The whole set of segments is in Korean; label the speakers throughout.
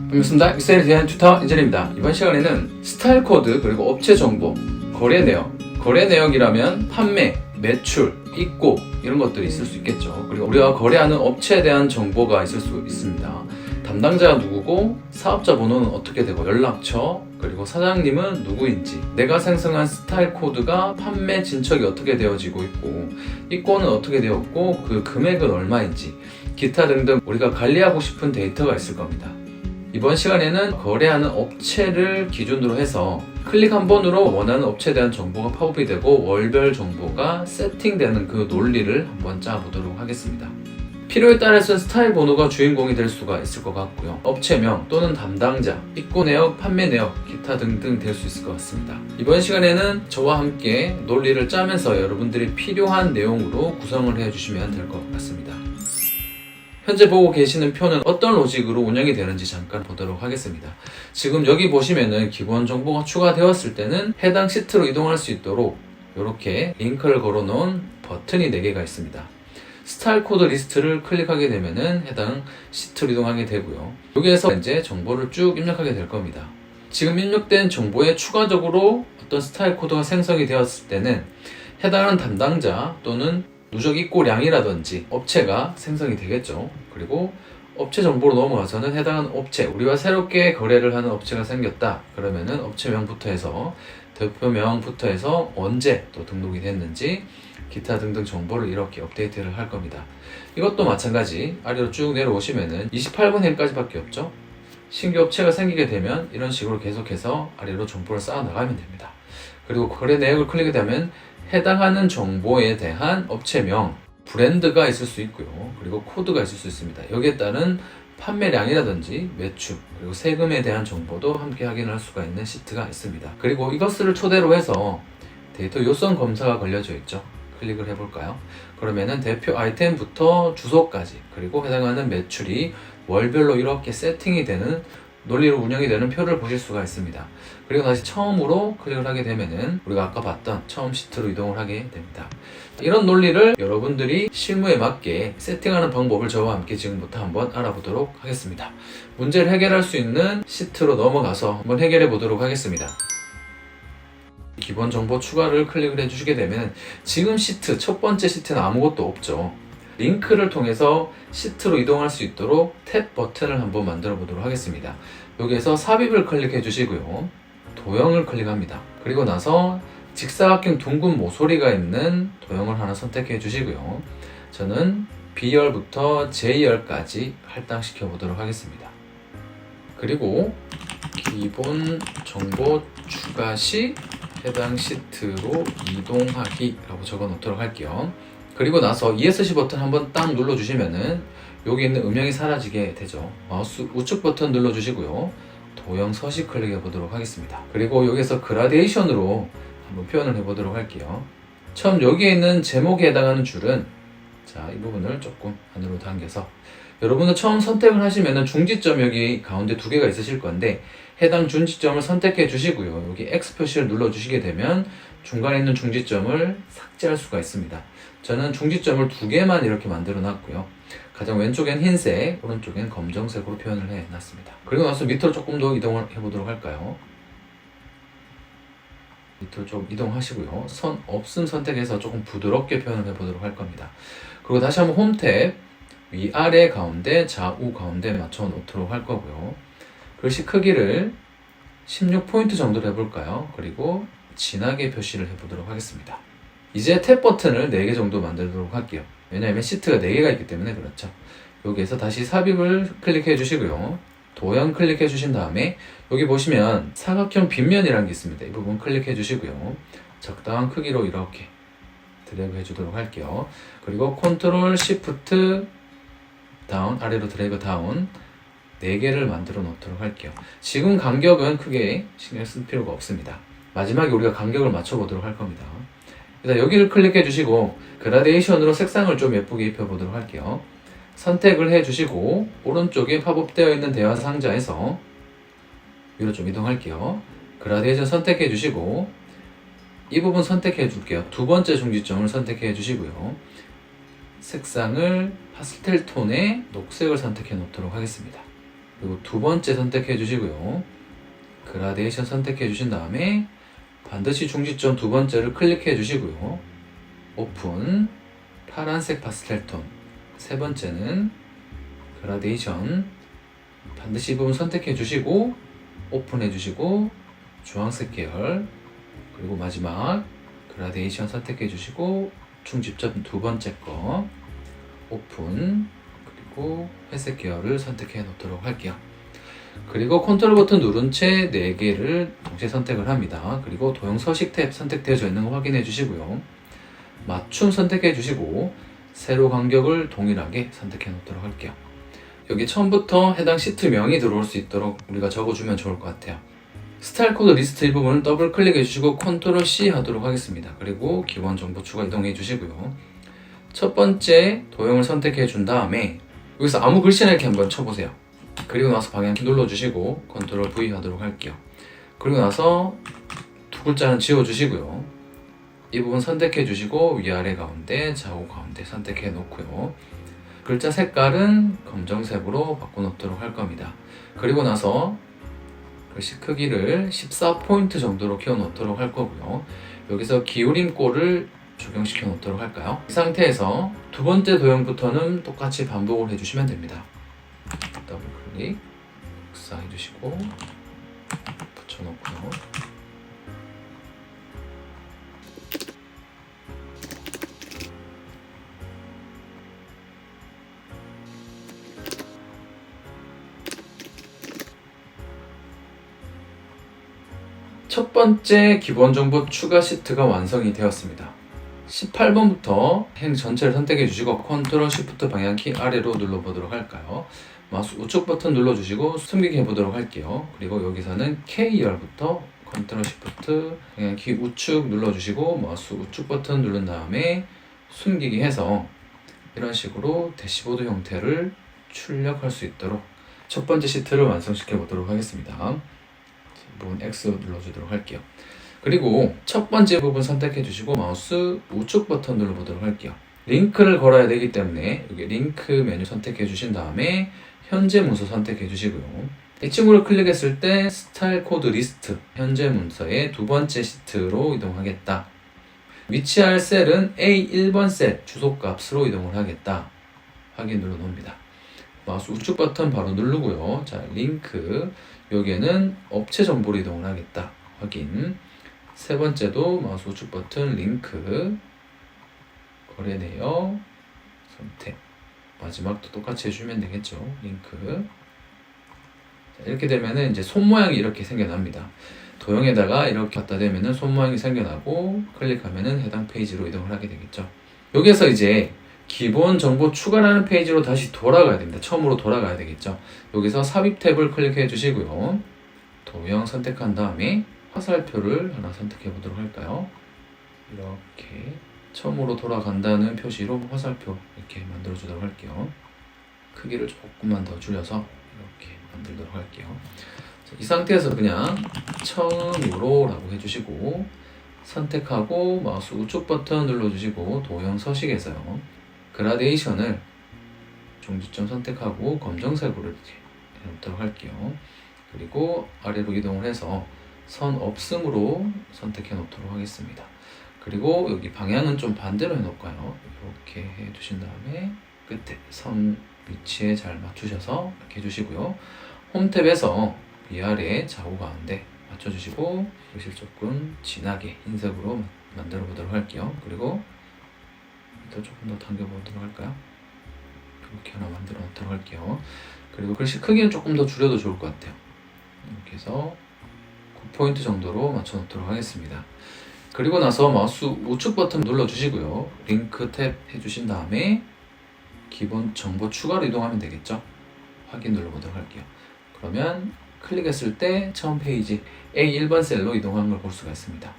Speaker 1: 반갑습니다. 엑셀에 대한 튜터 인전입니다. 이번 시간에는 스타일 코드 그리고 업체 정보, 거래 내역, 거래 내역이라면 판매, 매출, 입고 이런 것들이 있을 수 있겠죠. 그리고 우리가 거래하는 업체에 대한 정보가 있을 수 있습니다. 담당자가 누구고 사업자 번호는 어떻게 되고 연락처 그리고 사장님은 누구인지 내가 생성한 스타일 코드가 판매 진척이 어떻게 되어지고 있고 입고는 어떻게 되었고 그 금액은 얼마인지 기타 등등 우리가 관리하고 싶은 데이터가 있을 겁니다. 이번 시간에는 거래하는 업체를 기준으로 해서 클릭 한 번으로 원하는 업체에 대한 정보가 팝업이 되고 월별 정보가 세팅되는 그 논리를 한번 짜보도록 하겠습니다. 필요에 따라서 스타일 번호가 주인공이 될 수가 있을 것 같고요. 업체명 또는 담당자, 입고 내역, 판매 내역, 기타 등등 될 수 있을 것 같습니다. 이번 시간에는 저와 함께 논리를 짜면서 여러분들이 필요한 내용으로 구성을 해주시면 될 것 같습니다. 현재 보고 계시는 표는 어떤 로직으로 운영이 되는지 잠깐 보도록 하겠습니다. 지금 여기 보시면은 기본 정보가 추가되었을 때는 해당 시트로 이동할 수 있도록 이렇게 링크를 걸어 놓은 버튼이 4개가 있습니다. 스타일 코드 리스트를 클릭하게 되면은 해당 시트로 이동하게 되고요. 여기에서 이제 정보를 쭉 입력하게 될 겁니다. 지금 입력된 정보에 추가적으로 어떤 스타일 코드가 생성이 되었을 때는 해당하는 담당자 또는 누적 입고량이라든지 업체가 생성이 되겠죠. 그리고 업체 정보로 넘어가서는 해당하는 업체, 우리와 새롭게 거래를 하는 업체가 생겼다. 그러면은 업체명부터 해서 대표명부터 해서 언제 또 등록이 됐는지 기타 등등 정보를 이렇게 업데이트를 할 겁니다. 이것도 마찬가지 아래로 쭉 내려오시면은 28분행까지 밖에 없죠. 신규 업체가 생기게 되면 이런 식으로 계속해서 아래로 정보를 쌓아 나가면 됩니다. 그리고 거래 내역을 클릭하면 해당하는 정보에 대한 업체명, 브랜드가 있을 수 있고요. 그리고 코드가 있을 수 있습니다. 여기에 따른 판매량이라든지 매출, 그리고 세금에 대한 정보도 함께 확인할 수가 있는 시트가 있습니다. 그리고 이것을 토대로 해서 데이터 요성 검사가 걸려져 있죠. 클릭을 해볼까요? 그러면은 대표 아이템부터 주소까지 그리고 해당하는 매출이 월별로 이렇게 세팅이 되는 논리로 운영이 되는 표를 보실 수가 있습니다. 그리고 다시 처음으로 클릭을 하게 되면은 우리가 아까 봤던 처음 시트로 이동을 하게 됩니다. 이런 논리를 여러분들이 실무에 맞게 세팅하는 방법을 저와 함께 지금부터 한번 알아보도록 하겠습니다. 문제를 해결할 수 있는 시트로 넘어가서 한번 해결해 보도록 하겠습니다. 기본 정보 추가를 클릭을 해주시게 되면 지금 시트, 첫 번째 시트는 아무것도 없죠. 링크를 통해서 시트로 이동할 수 있도록 탭 버튼을 한번 만들어 보도록 하겠습니다. 여기에서 삽입을 클릭해 주시고요. 도형을 클릭합니다. 그리고 나서 직사각형 둥근 모서리가 있는 도형을 하나 선택해 주시고요. 저는 B열부터 J열까지 할당시켜 보도록 하겠습니다. 그리고 기본 정보 추가 시 해당 시트로 이동하기 라고 적어 놓도록 할게요. 그리고 나서 ESC 버튼 한번 딱 눌러주시면은 여기 있는 음영이 사라지게 되죠. 마우스 우측 버튼 눌러주시고요. 도형 서식 클릭해 보도록 하겠습니다. 그리고 여기서 그라데이션으로 한번 표현을 해보도록 할게요. 처음 여기에 있는 제목에 해당하는 줄은 자, 이 부분을 조금 안으로 당겨서 여러분은 처음 선택을 하시면은 중지점 여기 가운데 2개가 있으실 건데 해당 중지점을 선택해 주시고요. 여기 X 표시를 눌러 주시게 되면 중간에 있는 중지점을 삭제할 수가 있습니다. 저는 중지점을 2개만 이렇게 만들어 놨고요. 가장 왼쪽엔 흰색, 오른쪽엔 검정색으로 표현을 해 놨습니다. 그리고 나서 밑으로 조금 더 이동을 해 보도록 할까요? 밑으로 좀 이동하시고요. 선 없음 선택해서 조금 부드럽게 표현을 해 보도록 할 겁니다. 그리고 다시 한번 홈 탭 위아래 가운데 좌우 가운데 맞춰 놓도록 할 거고요. 글씨 크기를 16포인트 정도로 해볼까요? 그리고 진하게 표시를 해보도록 하겠습니다. 이제 탭 버튼을 4개 정도 만들도록 할게요. 왜냐하면 시트가 4개가 있기 때문에 그렇죠. 여기에서 다시 삽입을 클릭해 주시고요. 도형 클릭해 주신 다음에 여기 보시면 사각형 빗면이라는 게 있습니다. 이 부분 클릭해 주시고요. 적당한 크기로 이렇게 드래그 해주도록 할게요. 그리고 컨트롤 시프트 다운, 아래로 드래그 다운 4개를 만들어 놓도록 할게요. 지금 간격은 크게 신경 쓸 필요가 없습니다. 마지막에 우리가 간격을 맞춰 보도록 할 겁니다. 일단 여기를 클릭해 주시고 그라데이션으로 색상을 좀 예쁘게 입혀 보도록 할게요. 선택을 해 주시고 오른쪽에 팝업되어 있는 대화 상자에서 위로 좀 이동할게요. 그라데이션 선택해 주시고 이 부분 선택해 줄게요. 2번째 중지점을 선택해 주시고요. 색상을 파스텔 톤의 녹색을 선택해 놓도록 하겠습니다. 그리고 두 번째 선택해 주시고요. 그라데이션 선택해 주신 다음에 반드시 중지점 두 번째를 클릭해 주시고요. 오픈, 파란색 파스텔 톤. 세 번째는 그라데이션. 반드시 이 부분 선택해 주시고 오픈해 주시고 주황색 계열. 그리고 마지막 그라데이션 선택해 주시고 중지점 두 번째 거 오픈, 그리고 회색 계열을 선택해 놓도록 할게요. 그리고 컨트롤 버튼 누른 채 4개를 동시에 선택을 합니다. 그리고 도형 서식 탭 선택되어져 있는 거 확인해 주시고요. 맞춤 선택해 주시고 세로 간격을 동일하게 선택해 놓도록 할게요. 여기 처음부터 해당 시트명이 들어올 수 있도록 우리가 적어주면 좋을 것 같아요. 스타일 코드 리스트 이 부분을 더블 클릭해 주시고 컨트롤 C 하도록 하겠습니다. 그리고 기본 정보 추가 이동해 주시고요. 첫 번째 도형을 선택해 준 다음에 여기서 아무 글씨나 이렇게 한번 쳐보세요. 그리고 나서 방향키 눌러주시고 컨트롤 V 하도록 할게요. 그리고 나서 두 글자는 지워주시고요. 이 부분 선택해 주시고 위아래 가운데 좌우 가운데 선택해 놓고요. 글자 색깔은 검정색으로 바꿔 놓도록 할 겁니다. 그리고 나서 글씨 크기를 14포인트 정도로 키워 놓도록 할 거고요. 여기서 기울임꼴을 적용시켜 놓도록 할까요? 이 상태에서 두 번째 도형부터는 똑같이 반복을 해주시면 됩니다. 더블 클릭, 복사해 주시고 붙여놓고요. 첫 번째 기본 정보 추가 시트가 완성이 되었습니다. 18번부터 행 전체를 선택해 주시고 컨트롤 쉬프트 방향키 아래로 눌러보도록 할까요? 마우스 우측 버튼 눌러주시고 숨기기 해보도록 할게요. 그리고 여기서는 K열부터 컨트롤 쉬프트 방향키 우측 눌러주시고 마우스 우측 버튼 누른 다음에 숨기기 해서 이런 식으로 대시보드 형태를 출력할 수 있도록 첫 번째 시트를 완성시켜 보도록 하겠습니다. 부분 X 눌러주도록 할게요. 그리고 첫 번째 부분 선택해 주시고 마우스 우측 버튼 눌러보도록 할게요. 링크를 걸어야 되기 때문에 여기 링크 메뉴 선택해 주신 다음에 현재 문서 선택해 주시고요. 이 친구를 클릭했을 때 스타일 코드 리스트 현재 문서의 두 번째 시트로 이동하겠다. 위치할 셀은 A1번 셀 주소값으로 이동을 하겠다. 확인 눌러 놓습니다. 마우스 우측 버튼 바로 누르고요. 자, 링크 여기에는 업체 정보로 이동을 하겠다. 확인. 세 번째도 마우스 우측 버튼 링크 거래 내역 선택. 마지막도 똑같이 해주면 되겠죠. 링크. 자, 이렇게 되면은 이제 손 모양이 이렇게 생겨납니다. 도형에다가 이렇게 갖다 대면은 손 모양이 생겨나고 클릭하면은 해당 페이지로 이동을 하게 되겠죠. 여기에서 이제 기본 정보 추가라는 페이지로 다시 돌아가야 됩니다. 처음으로 돌아가야 되겠죠. 여기서 삽입 탭을 클릭해 주시고요. 도형 선택한 다음에 화살표를 하나 선택해 보도록 할까요? 이렇게 처음으로 돌아간다는 표시로 화살표 이렇게 만들어 주도록 할게요. 크기를 조금만 더 줄여서 이렇게 만들도록 할게요. 자, 이 상태에서 그냥 처음으로 라고 해주시고 선택하고 마우스 우측 버튼 눌러주시고 도형 서식에서요. 그라데이션을 중지점 선택하고 검정색으로 이렇게 해놓도록 할게요. 그리고 아래로 이동을 해서 선 없음으로 선택해 놓도록 하겠습니다. 그리고 여기 방향은 좀 반대로 해놓을까요? 이렇게 해주신 다음에 끝에 선 위치에 잘 맞추셔서 이렇게 해주시고요. 홈 탭에서 위아래 좌우 가운데 맞춰주시고 글씨를 조금 진하게 흰색으로 만들어 보도록 할게요. 그리고 조금 더 당겨보도록 할까요? 이렇게 하나 만들어 놓도록 할게요. 그리고 글씨 크기는 조금 더 줄여도 좋을 것 같아요. 이렇게 해서 9포인트 정도로 맞춰 놓도록 하겠습니다. 그리고 나서 마우스 우측 버튼 눌러주시고요. 링크 탭 해주신 다음에 기본 정보 추가로 이동하면 되겠죠? 확인 눌러보도록 할게요. 그러면 클릭했을 때 처음 페이지 A1번 셀로 이동한 걸 볼 수가 있습니다.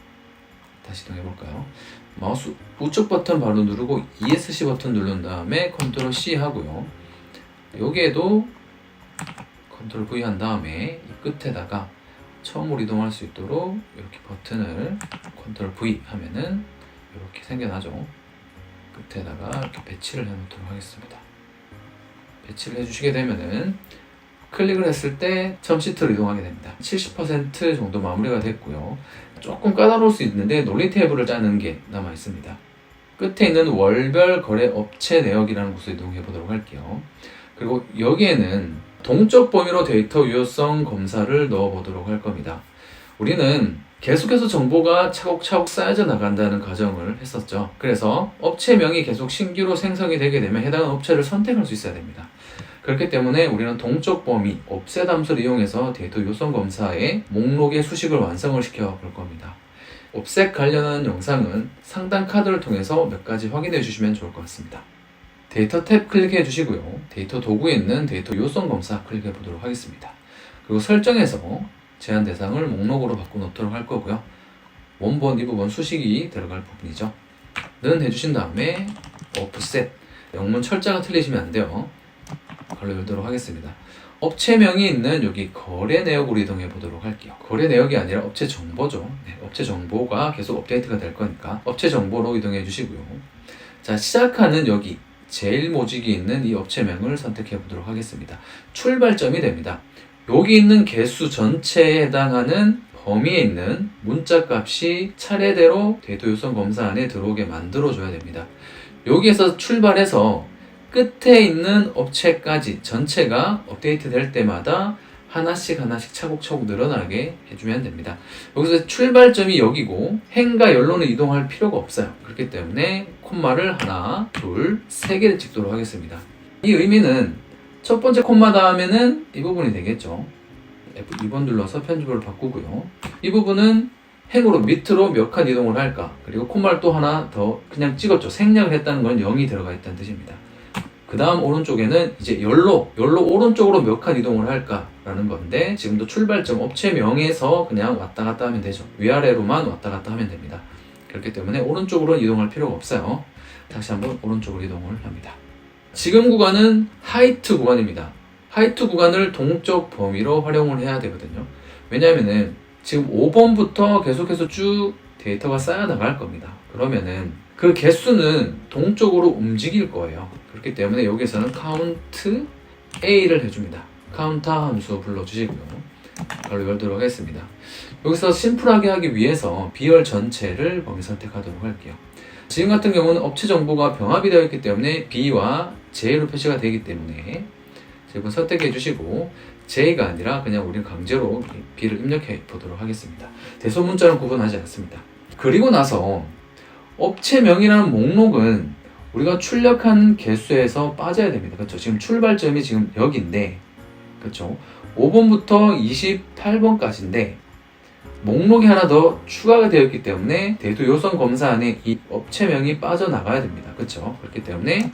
Speaker 1: 다시 이동해볼까요? 마우스 우측 버튼 바로 누르고 ESC 버튼 누른 다음에 컨트롤 C 하고요. 여기에도 컨트롤 V 한 다음에 이 끝에다가 처음으로 이동할 수 있도록 이렇게 버튼을 컨트롤 V 하면은 이렇게 생겨나죠. 끝에다가 이렇게 배치를 해 놓도록 하겠습니다. 배치를 해주시게 되면은 클릭을 했을 때 처음 시트로 이동하게 됩니다. 70% 정도 마무리가 됐고요. 조금 까다로울 수 있는데 논리 테이블을 짜는 게 남아 있습니다. 끝에 있는 월별 거래 업체 내역이라는 곳으로 이동해 보도록 할게요. 그리고 여기에는 동적 범위로 데이터 유효성 검사를 넣어 보도록 할 겁니다. 우리는 계속해서 정보가 차곡차곡 쌓여져 나간다는 가정을 했었죠. 그래서 업체명이 계속 신규로 생성이 되게 되면 해당 업체를 선택할 수 있어야 됩니다. 그렇기 때문에 우리는 동적 범위, offset 함수를 이용해서 데이터 유효성 검사의 목록의 수식을 완성을 시켜 볼 겁니다. offset 관련한 영상은 상단 카드를 통해서 몇 가지 확인해 주시면 좋을 것 같습니다. 데이터 탭 클릭해 주시고요. 데이터 도구에 있는 데이터 유효성 검사 클릭해 보도록 하겠습니다. 그리고 설정에서 제한 대상을 목록으로 바꿔놓도록 할 거고요. 원본 이 부분 수식이 들어갈 부분이죠. 는 해주신 다음에 offset, 영문 철자가 틀리시면 안 돼요. 걸로 열도록 하겠습니다. 업체명이 있는 여기 거래 내역으로 이동해 보도록 할게요. 거래 내역이 아니라 업체 정보죠. 네, 업체 정보가 계속 업데이트가 될 거니까 업체 정보로 이동해 주시고요. 자, 시작하는 여기 제일 모직이 있는 이 업체명을 선택해 보도록 하겠습니다. 출발점이 됩니다. 여기 있는 개수 전체에 해당하는 범위에 있는 문자 값이 차례대로 데이터 유효성 검사 안에 들어오게 만들어줘야 됩니다. 여기에서 출발해서 끝에 있는 업체까지 전체가 업데이트 될 때마다 하나씩 차곡차곡 늘어나게 해주면 됩니다. 여기서 출발점이 여기고 행과 연로는 이동할 필요가 없어요. 그렇기 때문에 콤마를 하나, 둘, 세 개를 찍도록 하겠습니다. 이 의미는 첫 번째 콤마 다음에는 이 부분이 되겠죠. F2번 눌러서 편집으로 바꾸고요. 이 부분은 행으로 밑으로 몇 칸 이동을 할까? 그리고 콤마를 또 하나 더 그냥 찍었죠. 생략을 했다는 건 0이 들어가 있다는 뜻입니다. 그 다음 오른쪽에는 이제 연로 오른쪽으로 몇 칸 이동을 할까라는 건데 지금도 출발점 업체명에서 그냥 왔다 갔다 하면 되죠. 위아래로만 왔다 갔다 하면 됩니다. 그렇기 때문에 오른쪽으로 이동할 필요가 없어요. 다시 한번 오른쪽으로 이동을 합니다. 지금 구간은 하이트 구간입니다. 하이트 구간을 동적 범위로 활용을 해야 되거든요. 왜냐하면은 지금 5번부터 계속해서 쭉 데이터가 쌓여 나갈 겁니다. 그러면은 그 개수는 동쪽으로 움직일 거예요. 그렇기 때문에 여기서는 count A를 해줍니다. counter 함수 불러주시고요. 바로 열도록 하겠습니다. 여기서 심플하게 하기 위해서 B열 전체를 범위 선택하도록 할게요. 지금 같은 경우는 업체 정보가 병합이 되어 있기 때문에 B와 J로 표시가 되기 때문에 지금 선택해 주시고 J가 아니라 그냥 우리는 강제로 B를 입력해 보도록 하겠습니다. 대소문자는 구분하지 않습니다. 그리고 나서 업체명이라는 목록은 우리가 출력한 개수에서 빠져야 됩니다. 그렇죠? 지금 출발점이 지금 여기인데, 그렇죠? 5번부터 28번까지인데 목록이 하나 더 추가가 되어 있기 때문에 데이터 요성 검사 안에 이 업체명이 빠져나가야 됩니다. 그렇죠? 그렇기 때문에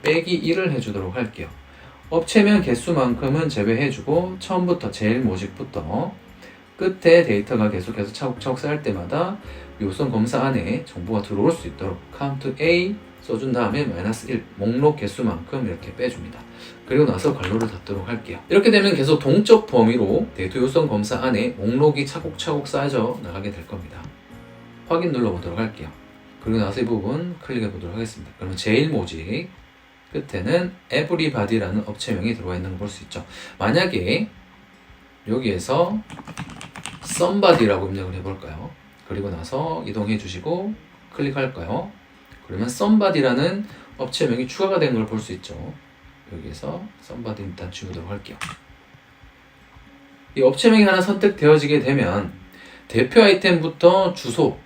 Speaker 1: 빼기 1을 해주도록 할게요. 업체명 개수만큼은 제외해주고 처음부터 제일 모직부터 끝에 데이터가 계속해서 차곡차곡 쌓일 때마다 요성 검사 안에 정보가 들어올 수 있도록 count A 써준 다음에 -1 목록 개수만큼 이렇게 빼줍니다. 그리고 나서 괄호를 닫도록 할게요. 이렇게 되면 계속 동적 범위로 데이터 요성 검사 안에 목록이 차곡차곡 쌓여져 나가게 될 겁니다. 확인 눌러보도록 할게요. 그리고 나서 이 부분 클릭해 보도록 하겠습니다. 그러면 제일 모직 끝에는 everybody라는 업체명이 들어가 있는 걸 볼 수 있죠. 만약에 여기에서 somebody라고 입력을 해볼까요? 그리고 나서 이동해 주시고 클릭할까요? 그러면 somebody라는 업체명이 추가가 된 걸 볼 수 있죠. 여기에서 somebody 일단 지우도록 할게요. 이 업체명이 하나 선택되어지게 되면 대표 아이템부터 주소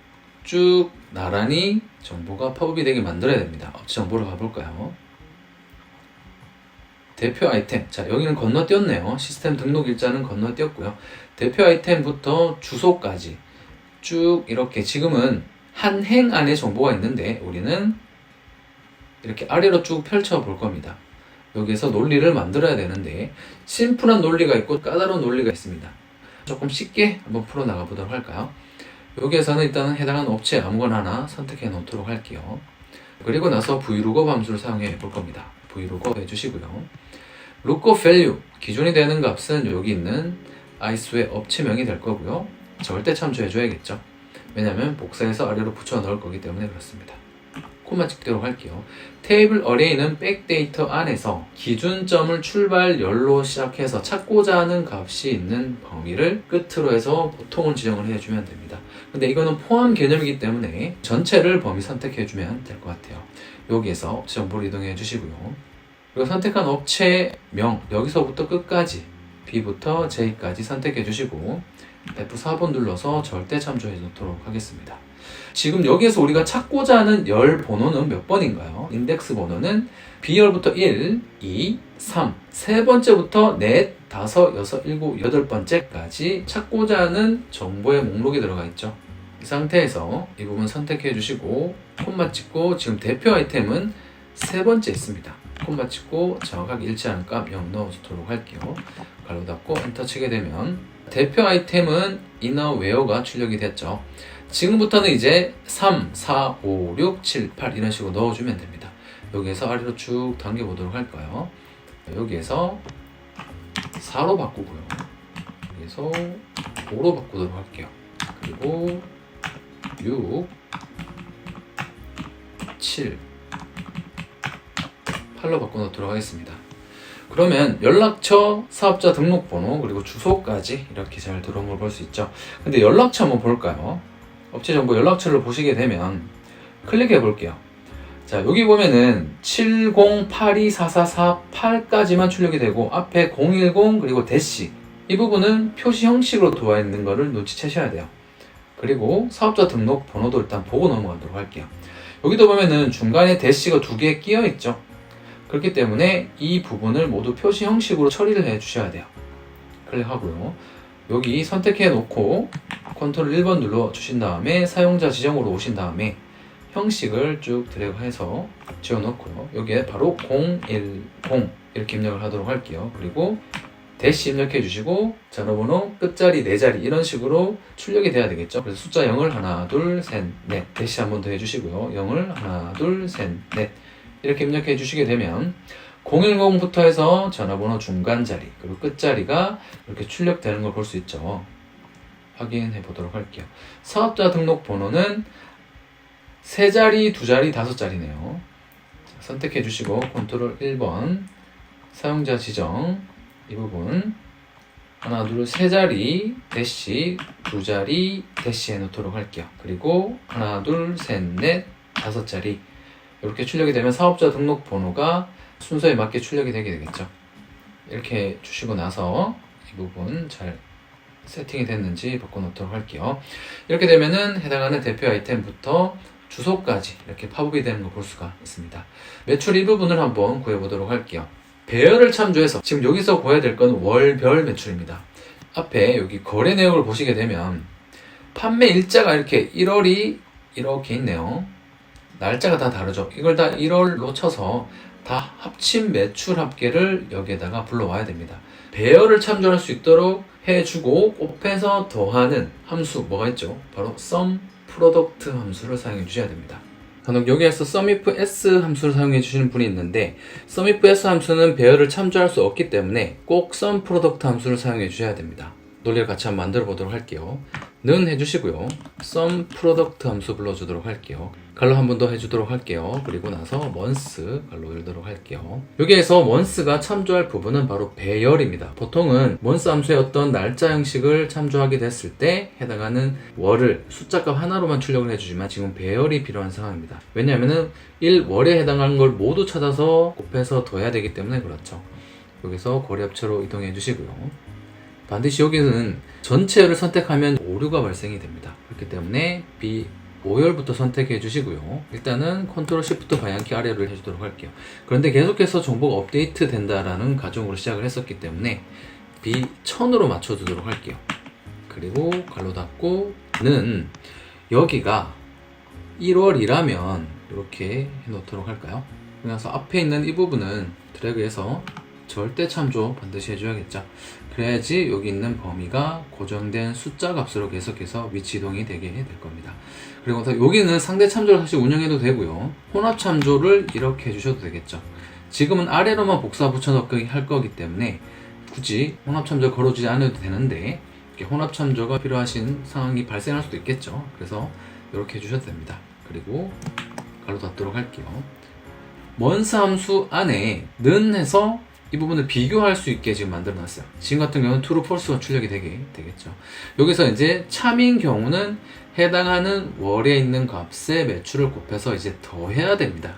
Speaker 1: 쭉 나란히 정보가 팝업이 되게 만들어야 됩니다. 업체 정보로 가볼까요? 대표 아이템. 자, 여기는 건너뛰었네요. 시스템 등록 일자는 건너뛰었고요. 대표 아이템부터 주소까지 쭉 이렇게 지금은 한 행 안에 정보가 있는데 우리는 이렇게 아래로 쭉 펼쳐 볼 겁니다. 여기에서 논리를 만들어야 되는데 심플한 논리가 있고 까다로운 논리가 있습니다. 조금 쉽게 한번 풀어 나가 보도록 할까요? 여기에서는 일단은 해당하는 업체 아무거나 하나 선택해 놓도록 할게요. 그리고 나서 vlookup 함수를 사용해 볼 겁니다. vlookup 해주시고요. lookup value 기준이 되는 값은 여기 있는 ISO의 업체명이 될 거고요. 절대 참조해 줘야겠죠. 왜냐하면 복사해서 아래로 붙여 넣을 거기 때문에 그렇습니다. 콤마 찍도록 할게요. 테이블 어레이는 백데이터 안에서 기준점을 출발열로 시작해서 찾고자 하는 값이 있는 범위를 끝으로 해서 보통을 지정을 해주면 됩니다. 근데 이거는 포함 개념이기 때문에 전체를 범위 선택해주면 될 것 같아요. 여기에서 업체 정보를 이동해 주시고요. 그리고 선택한 업체명 여기서부터 끝까지 B부터 J까지 선택해 주시고 F4번 눌러서 절대 참조해 놓도록 하겠습니다. 지금 여기에서 우리가 찾고자 하는 열 번호는 몇 번인가요? 인덱스 번호는 B열부터 1, 2, 3, 세 번째부터 넷, 다섯, 여섯, 일곱, 여덟 번째까지 찾고자 하는 정보의 목록이 들어가 있죠. 이 상태에서 이 부분 선택해 주시고 콤마 찍고 지금 대표 아이템은 세 번째 있습니다. 콤마 찍고 정확하게 일치하는 값 0 넣어주도록 할게요. 가로 닫고 엔터 치게 되면 대표 아이템은 이너웨어가 출력이 됐죠. 지금부터는 이제 3, 4, 5, 6, 7, 8 이런 식으로 넣어주면 됩니다. 여기에서 아래로 쭉 당겨보도록 할까요? 여기에서 4로 바꾸고요. 여기에서 5로 바꾸도록 할게요. 그리고 6, 7, 8로 바꿔놓도록 하겠습니다. 그러면 연락처, 사업자 등록번호, 그리고 주소까지 이렇게 잘 들어온 걸 볼 수 있죠. 근데 연락처 한번 볼까요? 업체 정보 연락처를 보시게 되면 클릭해 볼게요. 자, 여기 보면은 70824448까지만 출력이 되고 앞에 010 그리고 대시 이 부분은 표시 형식으로 들어와 있는 거를 눈치채셔야 돼요. 그리고 사업자 등록번호도 일단 보고 넘어가도록 할게요. 여기도 보면은 중간에 대시가 2개 끼어 있죠. 그렇기 때문에 이 부분을 모두 표시 형식으로 처리를 해 주셔야 돼요. 클릭하고요. 여기 선택해 놓고 컨트롤 1번 눌러 주신 다음에 사용자 지정으로 오신 다음에 형식을 쭉 드래그해서 지워 놓고요. 여기에 바로 010 이렇게 입력을 하도록 할게요. 그리고 대시 입력해 주시고 전화번호 끝자리 4자리 이런 식으로 출력이 돼야 되겠죠. 그래서 숫자 0을 하나 둘 셋 넷 대시 한 번 더 해주시고요. 0을 하나 둘 셋 넷 이렇게 입력해 주시게 되면 010부터 해서 전화번호 중간 자리 그리고 끝자리가 이렇게 출력되는 걸 볼 수 있죠. 확인해 보도록 할게요. 사업자 등록번호는 3자리, 2자리, 5자리네요. 선택해 주시고 컨트롤 1번 사용자 지정 이 부분 하나 둘 3자리 대시 2자리 대시 해 놓도록 할게요. 그리고 하나 둘 셋 넷 5자리 이렇게 출력이 되면 사업자 등록번호가 순서에 맞게 출력이 되게 되겠죠. 이렇게 주시고 나서 이 부분 잘 세팅이 됐는지 바꿔놓도록 할게요. 이렇게 되면은 해당하는 대표 아이템부터 주소까지 이렇게 팝업이 되는 걸 볼 수가 있습니다. 매출 이 부분을 한번 구해보도록 할게요. 배열을 참조해서 지금 여기서 구해야 될 건 월별 매출입니다. 앞에 여기 거래 내역을 보시게 되면 판매 일자가 이렇게 1월이 이렇게 있네요. 날짜가 다 다르죠. 이걸 다 1월로 쳐서 다 합친 매출 합계를 여기에다가 불러와야 됩니다. 배열을 참조할 수 있도록 해주고 곱해서 더하는 함수 뭐가 있죠? 바로 sum product 함수를 사용해 주셔야 됩니다. 간혹 여기에서 sumifs 함수를 사용해 주시는 분이 있는데 sumifs 함수는 배열을 참조할 수 없기 때문에 꼭 sum product 함수를 사용해 주셔야 됩니다. 논리를 같이 한번 만들어 보도록 할게요. 는 해주시고요. sum product 함수 불러주도록 할게요. 갈로 한 번 더 해주도록 할게요. 그리고 나서 months 갈로 열도록 할게요. 여기에서 months가 참조할 부분은 바로 배열입니다. 보통은 months 함수의 어떤 날짜 형식을 참조하게 됐을 때 해당하는 월을 숫자값 하나로만 출력을 해주지만 지금 배열이 필요한 상황입니다. 왜냐하면 1월에 해당하는 걸 모두 찾아서 곱해서 더해야 되기 때문에 그렇죠. 여기서 거래업체로 이동해 주시고요. 반드시 여기는 전체를 선택하면 오류가 발생이 됩니다. 그렇기 때문에 B5열부터 선택해 주시고요. 일단은 컨트롤 시프트 방향키 아래로 해주도록 할게요. 그런데 계속해서 정보가 업데이트 된다라는 가정으로 시작을 했었기 때문에 B1000으로 맞춰주도록 할게요. 그리고 갈로 닫고 는 여기가 1월이라면 이렇게 해놓도록 할까요? 그래서 앞에 있는 이 부분은 드래그해서 절대 참조 반드시 해줘야겠죠. 그래야지 여기 있는 범위가 고정된 숫자 값으로 계속해서 위치 이동이 되게 될 겁니다. 그리고 여기는 상대 참조를 사실 운영해도 되고요. 혼합 참조를 이렇게 해주셔도 되겠죠. 지금은 아래로만 복사 붙여넣기 할 거기 때문에 굳이 혼합 참조 걸어주지 않아도 되는데 이렇게 혼합 참조가 필요하신 상황이 발생할 수도 있겠죠. 그래서 이렇게 해주셔도 됩니다. 그리고 가로 닫도록 할게요. 먼스 함수 안에 는 해서 이 부분을 비교할 수 있게 지금 만들어 놨어요. 지금 같은 경우는 true, false가 출력이 되겠죠. 여기서 이제 참인 경우는 해당하는 월에 있는 값의 매출을 곱해서 이제 더해야 됩니다.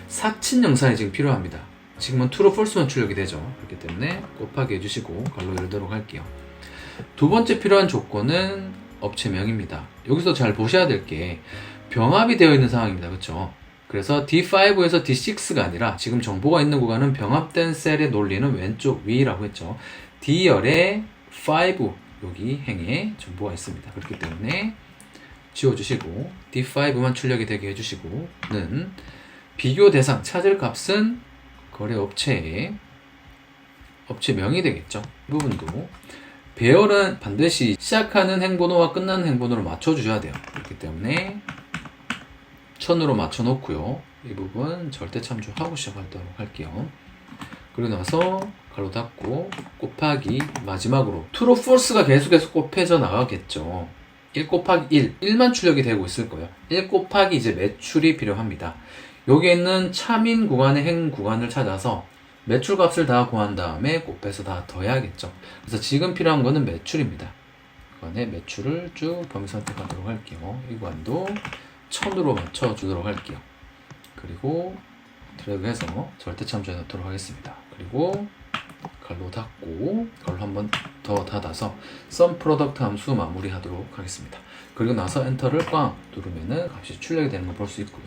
Speaker 1: 사친 영상이 지금 필요합니다. 지금은 true, false만 출력이 되죠. 그렇기 때문에 곱하기 해주시고 가로 열도록 할게요. 두 번째 필요한 조건은 업체명입니다. 여기서 잘 보셔야 될 게 병합이 되어 있는 상황입니다. 그렇죠? 그래서 D5에서 D6가 아니라 지금 정보가 있는 구간은 병합된 셀의 논리는 왼쪽 위라고 했죠. D열에 5 여기 행에 정보가 있습니다. 그렇기 때문에 지워주시고 D5만 출력이 되게 해주시고 는 비교 대상 찾을 값은 거래 업체의 업체명이 되겠죠. 이 부분도 배열은 반드시 시작하는 행번호와 끝나는 행번호를 맞춰주셔야 돼요. 그렇기 때문에 1000으로 맞춰 놓고요. 이 부분 절대 참조하고 시작하도록 할게요. 그리고 나서 가로 닫고 곱하기 마지막으로 true, false가 계속해서 곱해져 나가겠죠. 1 곱하기 1, 1만 출력이 되고 있을 거예요. 1 곱하기 이제 매출이 필요합니다. 여기에 있는 참인 구간의 행 구간을 찾아서 매출 값을 다 구한 다음에 곱해서 다 더해야겠죠. 그래서 지금 필요한 거는 매출입니다. 구간의 매출을 쭉 범위 선택하도록 할게요. 이 구간도 1000으로 맞춰주도록 할게요. 그리고 드래그해서 절대 참조해 놓도록 하겠습니다. 그리고 가로 닫고 가로 한번 더 닫아서 sum product 함수 마무리하도록 하겠습니다. 그리고 나서 엔터를 꽝 누르면은 값이 출력이 되는 걸 볼 수 있고요.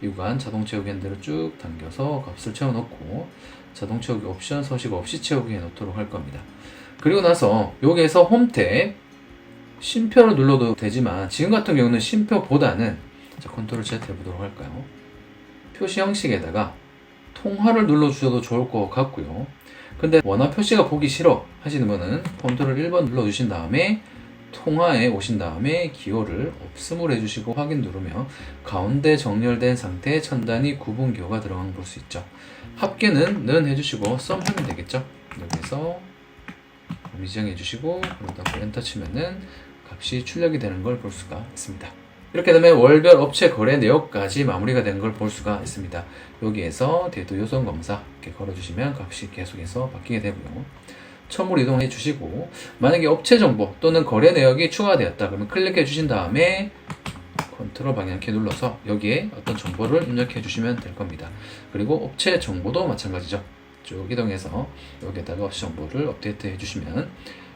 Speaker 1: 이 구간 자동 채우기 핸들을 쭉 당겨서 값을 채워놓고 자동 채우기 옵션 서식 없이 채우기 해놓도록 할 겁니다. 그리고 나서 여기에서 홈 탭 쉼표를 눌러도 되지만 지금 같은 경우는 쉼표보다는 자, 컨트롤 Z 해보도록 할까요? 표시 형식에다가 통화를 눌러주셔도 좋을 것 같고요. 근데 원화 표시가 보기 싫어 하시는 분은 컨트롤 1번 눌러주신 다음에 통화에 오신 다음에 기호를 없음을 해주시고 확인 누르면 가운데 정렬된 상태에 천단위 구분 기호가 들어간 걸 볼 수 있죠. 합계는 는 해주시고 썸 하면 되겠죠. 여기서 미지정해 주시고 그러다 엔터 치면은 값이 출력이 되는 걸 볼 수가 있습니다. 이렇게 되면 월별 업체 거래 내역까지 마무리가 되는 걸 볼 수가 있습니다. 여기에서 대도 요소 검사 이렇게 걸어주시면 값이 계속해서 바뀌게 되고요. 첨으로 이동해 주시고 만약에 업체 정보 또는 거래 내역이 추가되었다 그러면 클릭해 주신 다음에 컨트롤 방향키 눌러서 여기에 어떤 정보를 입력해 주시면 될 겁니다. 그리고 업체 정보도 마찬가지죠. 쭉 이동해서 여기에다가 업체 정보를 업데이트 해 주시면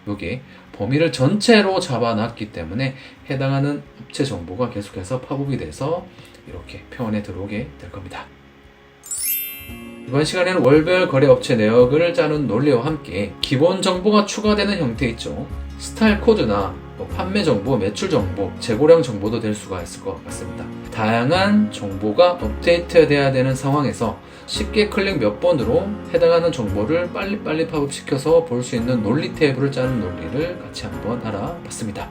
Speaker 1: 여기에 범위를 전체로 잡아놨기 때문에 해당하는 업체 정보가 계속해서 팝업이 돼서 이렇게 표현에 들어오게 될 겁니다. 이번 시간에는 월별 거래 업체 내역을 짜는 논리와 함께 기본 정보가 추가되는 형태 있죠. 스타일 코드나 판매 정보, 매출 정보, 재고량 정보도 될 수가 있을 것 같습니다. 다양한 정보가 업데이트돼야 되는 상황에서 쉽게 클릭 몇 번으로 해당하는 정보를 빨리빨리 팝업시켜서 볼 수 있는 논리 테이블을 짜는 논리를 같이 한번 알아봤습니다.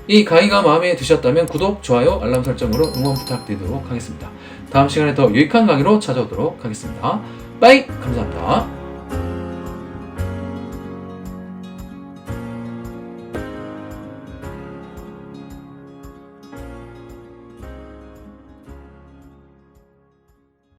Speaker 1: 이 강의가 마음에 드셨다면 구독, 좋아요, 알람 설정으로 응원 부탁드리도록 하겠습니다. 다음 시간에 더 유익한 강의로 찾아오도록 하겠습니다. 빠이! 감사합니다.